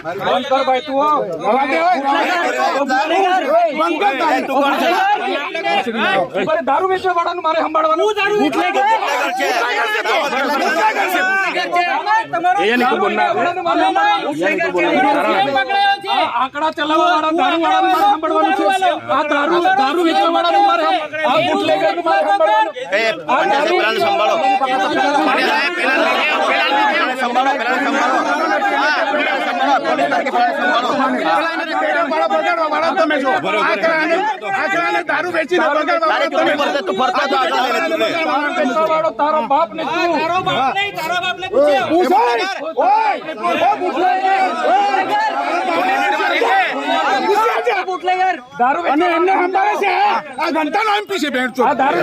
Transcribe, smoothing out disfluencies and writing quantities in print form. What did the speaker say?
બંધ કર ભાઈ તું દારૂ વેચવા વાળાનું મારે સંભાળવાનું આંકડા ચલાવવા વાળા દારૂ વાળાનું મારે સંભાળવાનું છે આ દારૂ વેચવા વાળાનું મારે આ બુટલેગરનું મારે સંભાળવાનું દારૂ વેચી તારો બાપ ને દારૂ અને એમને સંભાળે છે આ ઘંટા નો એમપી છે બેન છો દારૂ